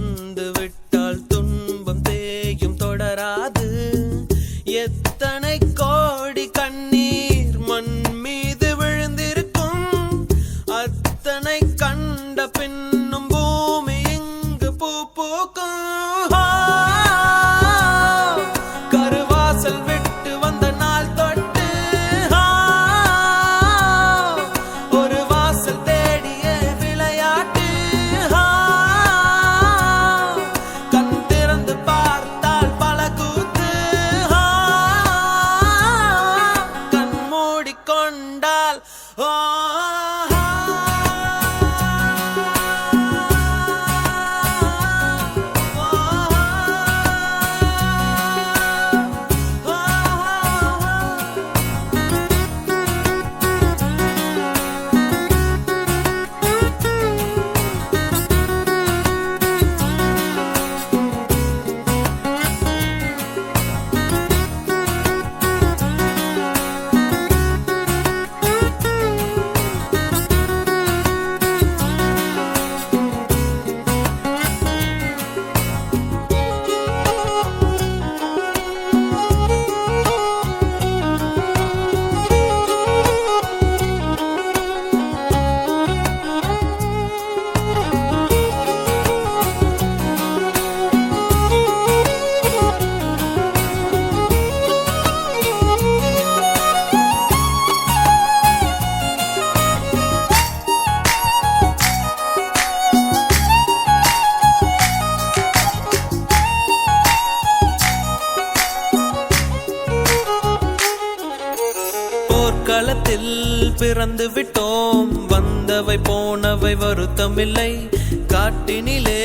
வந்து விட்டால் துன்பம் தேயும் தொடராது. எத்தனை கோடி கண்ணீர் மண் மீது விழுந்திருக்கும், அத்தனை கண்ட பின்னும் பூமி இங்கு பூ பூக்கும். கருவாசல் விட்டு வந்த நாள் தொட்டு ஒரு வாசல் தேடிய விளையாட்டு. கண் திறந்து பார்த்தால் பல கூத்து, கண் மூடிக்கொண்டால் களத்தில் பிறந்து விட்டோம், வந்தவை போனவை வருத்தமில்லை. காட்டினிலே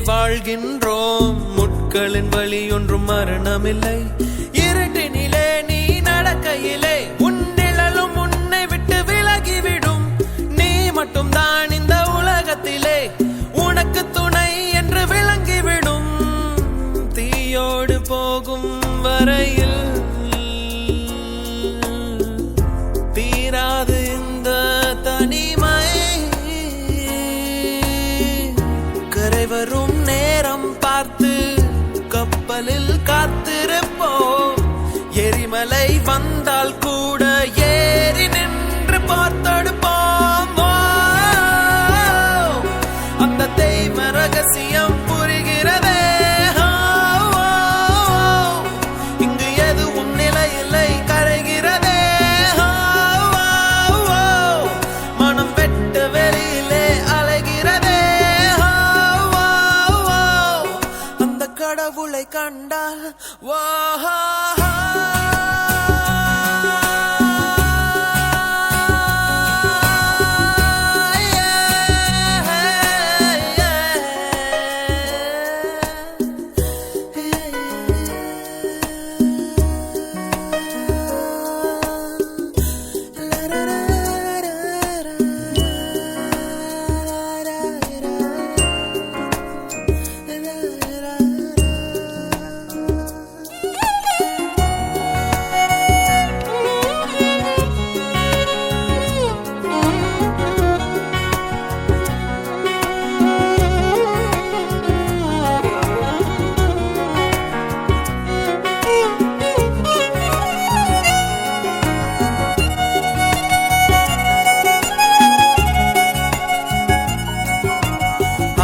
வாழ்கின்றோம், முட்களின் வழி ஒன்றும் மரணமில்லை. இருட்டினிலே நீ நடக்கையிலே உன் நிழலும் உன்னை விட்டு விலகிவிடும். நீ மட்டும் தான் இந்த உலகத்திலே உனக்கு துணை என்று விளங்கிவிடும். தீயோடு போகும் வரையில் தீராது இந்த தனிமை. கரை வரும் நேரம் பார்த்து கப்பலில் காத்திருப்போம். எரிமலை வந்தால் கூட ஏறி நின்று பார்த்தெடுப்போம். அந்த தெய்வ ரகசியம் புரிகிறதே. இங்கு எதுவும் நிலையில்லை, கரைகிறதே. மனம் வெட்ட வெளியிலே அலைகிறதே. அந்த கடவுளை கண்டால்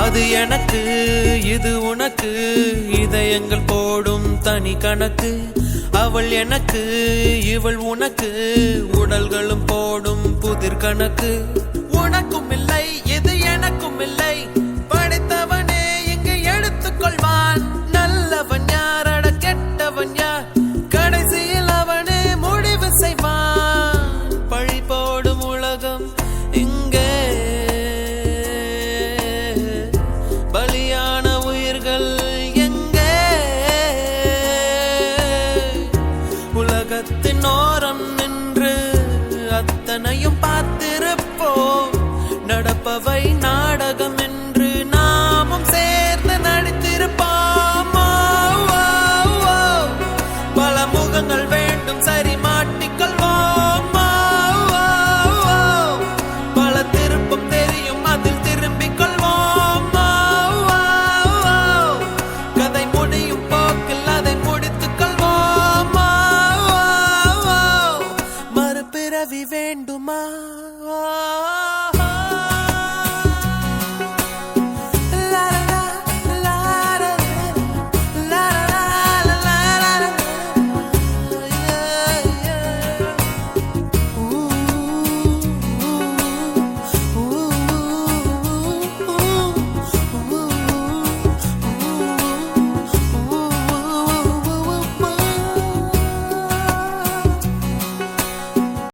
அது எனக்கு இது உனக்கு, இதயங்கள் போடும் தனி கணக்கு. அவள் எனக்கு இவள் உனக்கு, உடல்களும் போடும் புதிர் கணக்கு. உனக்கும் இல்லை இது எனக்கும் இல்லை,